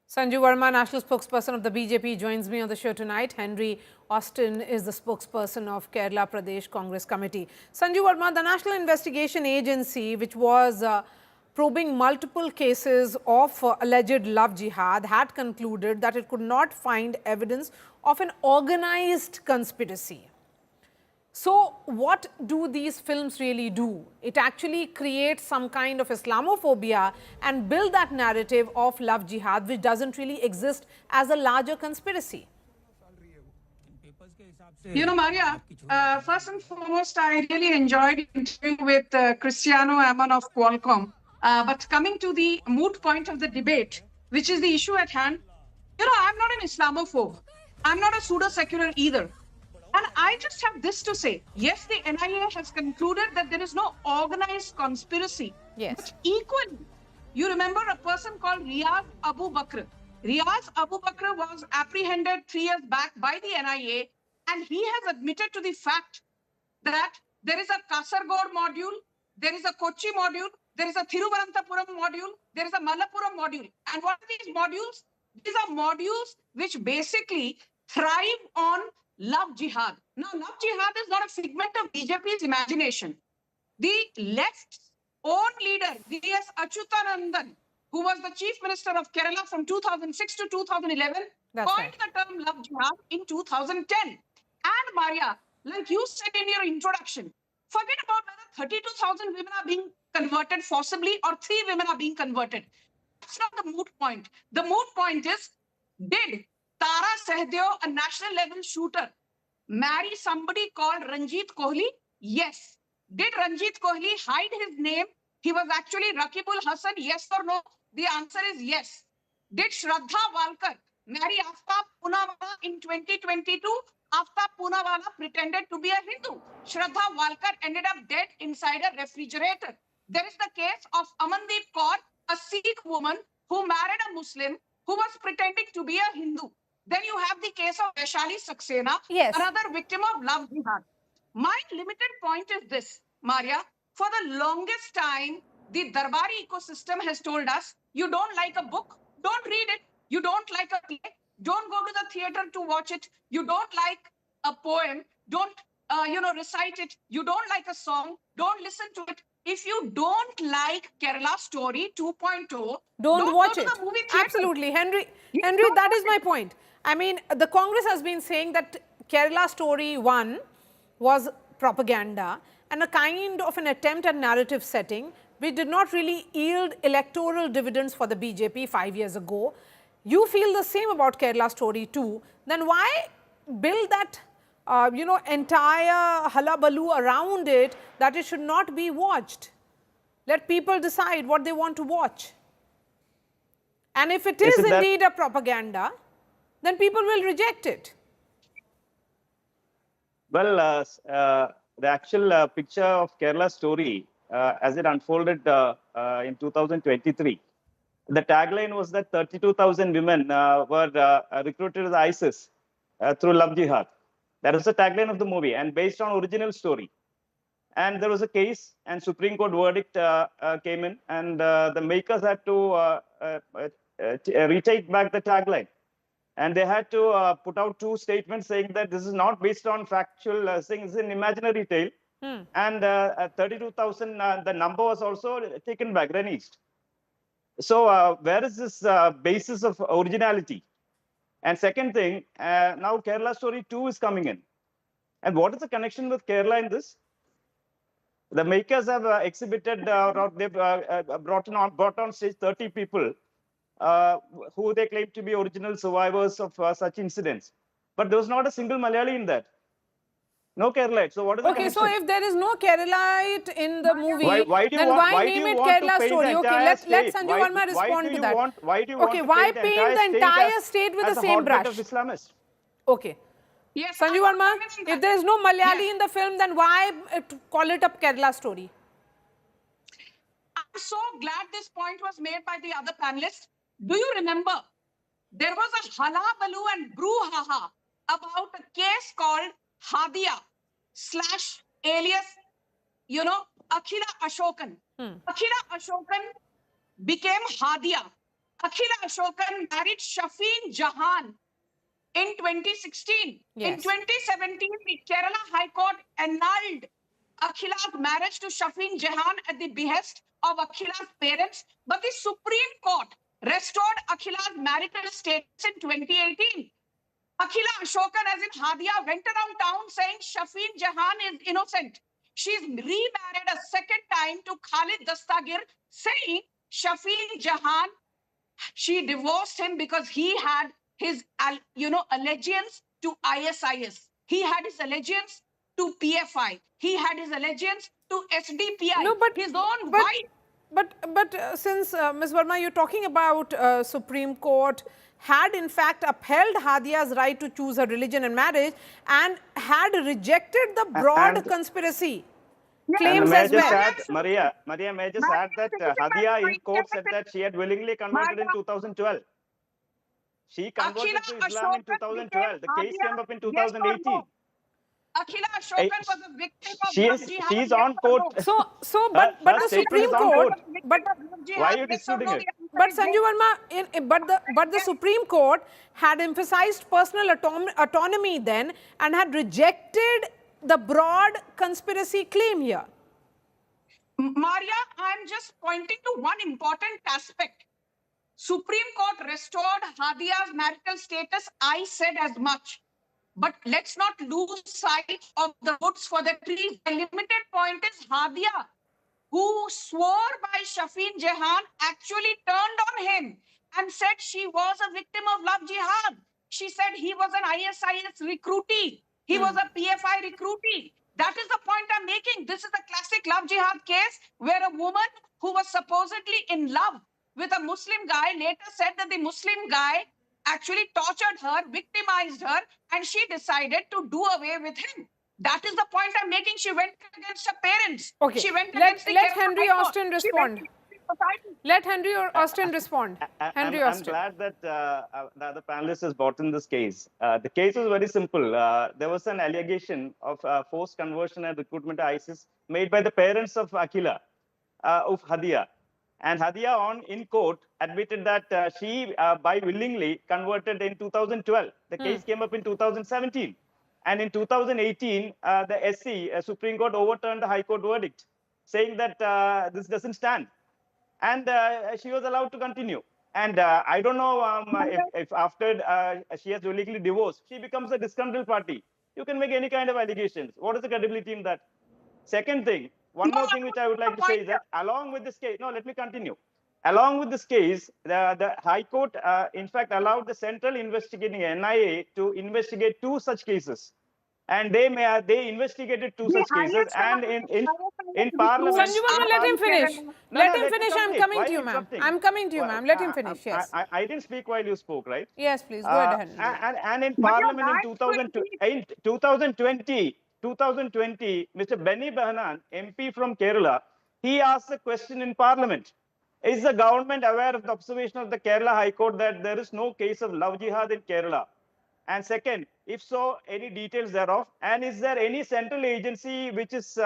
Sanju Verma, national spokesperson of the BJP, joins me on the show tonight. Henry Austin is the spokesperson of Kerala Pradesh Congress Committee. Sanju Verma, the National Investigation Agency, which was probing multiple cases of alleged love jihad, had concluded that it could not find evidence of an organized conspiracy. So what do these films really do? It actually creates some kind of Islamophobia and build that narrative of love jihad, which doesn't really exist as a larger conspiracy. You know, Maria, first and foremost, I really enjoyed interviewing with Cristiano Amon of Qualcomm. But coming to the moot point of the debate, which is the issue at hand, you know, I'm not an Islamophobe. I'm not a pseudo-secular either. And I just have this to say. Yes, the NIA has concluded that there is no organized conspiracy. Yes. But equally, you remember a person called Riyaz Abu Bakr. Riyaz Abu Bakr was apprehended 3 years back by the NIA, and he has admitted to the fact that there is a Kasargod module, there is a Kochi module, there is a Thiruvananthapuram module, there is a Malappuram module. And what are these modules? These are modules which basically thrive on love jihad. Now, love jihad is not a figment of BJP's imagination. The left's own leader, V.S. Achuthanandan, who was the chief minister of Kerala from 2006 to 2011, coined the term love jihad in 2010. And Maria, like you said in your introduction, forget about whether 32,000 women are being converted forcibly or 3 women are being converted. That's not the moot point. The moot point is, did Tara Sehdev, a national level shooter, marry somebody called Ranjit Kohli? Yes. Did Ranjit Kohli hide his name? He was actually Rakibul Hassan, yes or no? The answer is yes. Did Shraddha Valkar marry Aftab Poonawala in 2022? Aftab Poonawala pretended to be a Hindu. Shraddha Valkar ended up dead inside a refrigerator. There is the case of Amandeep Kaur, a Sikh woman who married a Muslim who was pretending to be a Hindu. Then you have the case of Vaishali Saxena, another victim of love jihad. My limited point is this, Maria. For the longest time, the Darbari ecosystem has told us, you don't like a book, don't read it. You don't like a play, don't go to the theater to watch it. You don't like a poem, don't recite it. You don't like a song, don't listen to it. If you don't like Kerala Story 2.0, don't watch go it. To the movie theater. Absolutely. Henry, that is my point. I mean, the Congress has been saying that Kerala Story 1 was propaganda and a kind of an attempt at narrative setting which did not really yield electoral dividends for the BJP 5 years ago. You feel the same about Kerala Story 2. Then why build that entire hullabaloo around it that it should not be watched? Let people decide what they want to watch. And if it is indeed a propaganda, then people will reject it. Well, the actual picture of Kerala Story, as it unfolded in 2023, the tagline was that 32,000 women were recruited as ISIS through love jihad. That was the tagline of the movie, and based on original story. And there was a case, and Supreme Court verdict came in, and the makers had to retake back the tagline. And they had to put out 2 statements saying that this is not based on factual things, it's an imaginary tale. And 32,000, the number was also taken back, reneged. So where is this basis of originality? And second thing, now Kerala Story 2 is coming in. And what is the connection with Kerala in this? The makers have exhibited, or they've brought on stage 30 people who they claim to be original survivors of such incidents. But there was not a single Malayali in that. No Keralite. So what is the connection? So if there is no Keralite in the movie, then why name it Kerala Story? Okay, let Sanju Verma respond to that. Why paint the entire state with the same brush? Okay. Yes, Sanju Verma, if there is no Malayali in the film, then why call it a Kerala Story? I'm so glad this point was made by the other panelists. Do you remember there was a hullabaloo and brouhaha about a case called Hadia / alias, Akhila Ashokan. Akhila Ashokan became Hadia. Akhila Ashokan married Shafeen Jahan in 2016. Yes. In 2017, the Kerala High Court annulled Akhila's marriage to Shafeen Jahan at the behest of Akhila's parents, but the Supreme Court restored Akhila's marital status in 2018. Akhila Ashokan, as in Hadia, went around town saying Shafeen Jahan is innocent. She's remarried a second time to Khalid Dastagir, saying Shafeen Jahan, she divorced him because he had his, allegiance to ISIS. He had his allegiance to PFI. He had his allegiance to SDPI. No, but his own wife. But since Ms. Verma, you're talking about Supreme Court had in fact upheld Hadia's right to choose her religion and marriage and had rejected the broad conspiracy claims as well. Maria, may I just add that Hadia in court said that she had willingly converted in 2012. She converted to Islam in 2012. The case came up in 2018. Akhila Ashokan was a victim of jihad. She's on court. But the Supreme Court, but why are you disputing it? But Sanju Verma, but the Supreme Court had emphasized personal autonomy then and had rejected the broad conspiracy claim here. Maria, I'm just pointing to one important aspect. Supreme Court restored Hadia's marital status. I said as much. But let's not lose sight of the woods for the trees. The limited point is Hadia, who swore by Shafeen Jahan, actually turned on him and said she was a victim of love jihad. She said he was an ISIS recruitee. He was a PFI recruitee. That is the point I'm making. This is a classic love jihad case where a woman who was supposedly in love with a Muslim guy later said that the Muslim guy actually tortured her, victimized her, and she decided to do away with him. That is the point I'm making. She went against her parents. Okay. She went let against Henry Austin respond. Let Henry Austin respond. Henry Austin. I'm glad that the other panelist has brought in this case. The case is very simple. There was an allegation of forced conversion and recruitment to ISIS made by the parents of Akhila, of Hadia. And Hadia in court admitted that she by willingly converted in 2012. The case came up in 2017. And in 2018, the SC, Supreme Court, overturned the High Court verdict, saying that this doesn't stand. And she was allowed to continue. And I don't know if after she has willingly divorced, she becomes a disgruntled party. You can make any kind of allegations. What is the credibility in that? Second thing, one more thing which I would like to say is that along with this case, no, let me continue. Along with this case, the High Court, in fact, allowed the Central Investigating NIA to investigate 2 such cases. And they investigated 2 such cases. And in Parliament... Sanju Verma, let him finish. Let him finish. I'm coming to you, ma'am. I'm coming to you, ma'am. Let him finish, yes. I didn't speak while you spoke, right? Yes, please. Go ahead. And in Parliament in 2020, Mr. Benny Behanan, MP from Kerala, he asked a question in Parliament. Is the government aware of the observation of the Kerala High Court that there is no case of love jihad in Kerala? And second, if so, any details thereof? And is there any central agency which is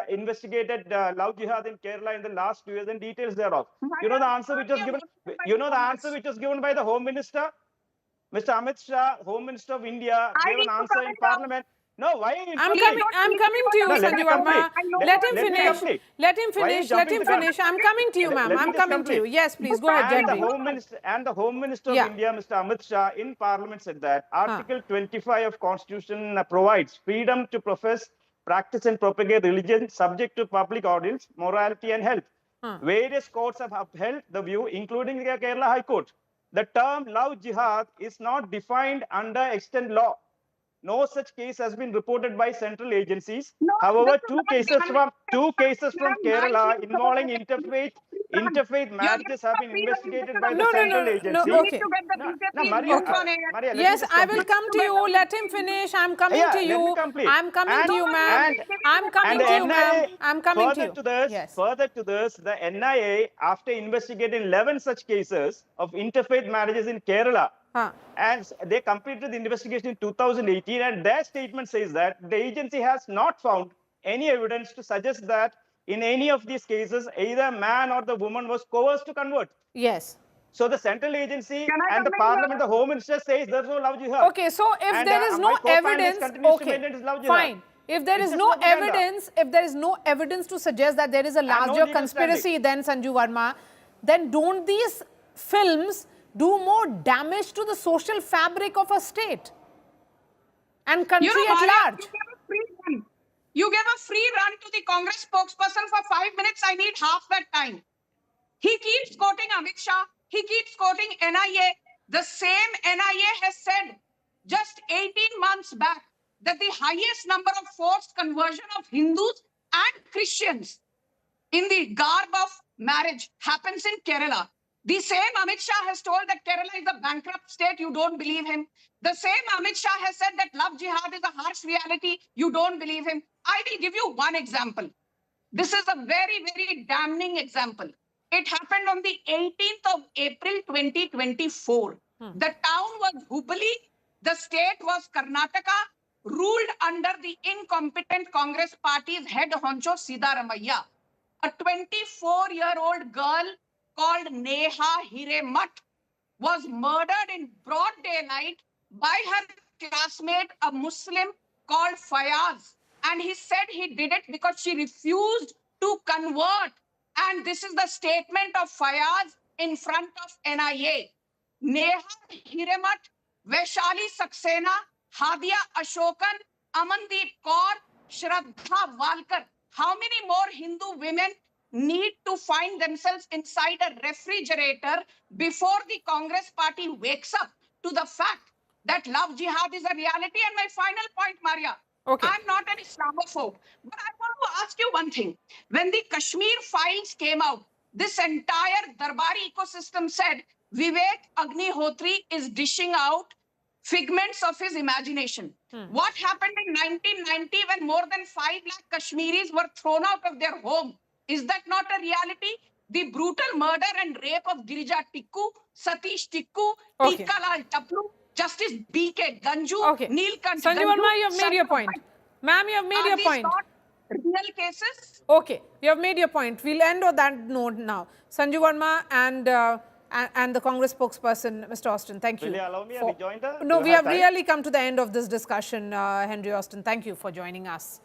investigated love jihad in Kerala in the last 2 years and details thereof? You know the answer which was given. You know the answer which was given by the Home Minister, Mr. Amit Shah, Home Minister of India, gave an answer in Parliament. No, why are you I'm coming to you, Sanju Verma. Let him finish. Let him finish. Let him finish. I'm coming to you, ma'am. I'm coming to you. Yes, please go ahead, Henry. And the Home Minister of India, Mr. Amit Shah, in Parliament said that Article 25 of Constitution provides freedom to profess, practice and propagate religion subject to public audience, morality and health. Various courts have upheld the view, including the Kerala High Court. The term love jihad is not defined under extant law. No such case has been reported by central agencies. No, however, two cases from Kerala involving interfaith marriages have been investigated by the central agency. Okay. Maria, yes, I will come to you. Let him finish. I'm coming to you. I'm coming to you, ma'am. I'm coming to you, ma'am. I'm coming to you. Further to this, the NIA, after investigating 11 such cases of interfaith marriages in Kerala, and they completed the investigation in 2018, and their statement says that the agency has not found any evidence to suggest that in any of these cases, either man or the woman was coerced to convert. Yes. So the central agency Can I and the come in here? parliament, the Home Minister says there's no love jihad. Okay, so if And, there is no my co-panelist evidence, continues to okay, maintain it's love jihad. fine. If there It's is just no propaganda. evidence, if there is no evidence to suggest that there is a no larger legal conspiracy than Sanju Verma, then don't these films do more damage to the social fabric of a state and country at Maria, large? you gave a free run. You gave a free run to the Congress spokesperson for 5 minutes. I need half that time. He keeps quoting Amit Shah. He keeps quoting NIA. The same NIA has said just 18 months back that the highest number of forced conversion of Hindus and Christians in the garb of marriage happens in Kerala. The same Amit Shah has told that Kerala is a bankrupt state. You don't believe him. The same Amit Shah has said that love jihad is a harsh reality. You don't believe him. I will give you one example. This is a very, very damning example. It happened on the 18th of April 2024. The town was Hubli. The state was Karnataka, ruled under the incompetent Congress party's head honcho Siddaramaiah. A 24-year-old girl called Neha Hiremat was murdered in broad daylight by her classmate, a Muslim called Fayaz. And he said he did it because she refused to convert. And this is the statement of Fayaz in front of NIA. Neha Hiremat, Vaishali Saxena, Hadiya Ashokan, Amandeep Kaur, Shraddha Valkar. How many more Hindu women need to find themselves inside a refrigerator before the Congress party wakes up to the fact that love jihad is a reality? And my final point, Maria, Okay. I'm not an Islamophobe, but I want to ask you one thing. When the Kashmir files came out, this entire Darbari ecosystem said Vivek Agnihotri is dishing out figments of his imagination. What happened in 1990 when more than 5 lakh Kashmiris were thrown out of their home? Is that not a reality? The brutal murder and rape of Girija Tikku, Satish Tikku, Okay. Tikkalal Taplu, Justice B.K. Ganju, Okay. Neelkant Sanju Ganju, Verma, you have made your point. Ma'am, you have made your these point. not real cases? Okay, you have made your point. We'll end on that note now. Sanju Verma and the Congress spokesperson, Mr. Austin, thank you. Will you allow me a rejoinder? No, Do we you have time? really come to the end of this discussion, Henry Austin. Thank you for joining us.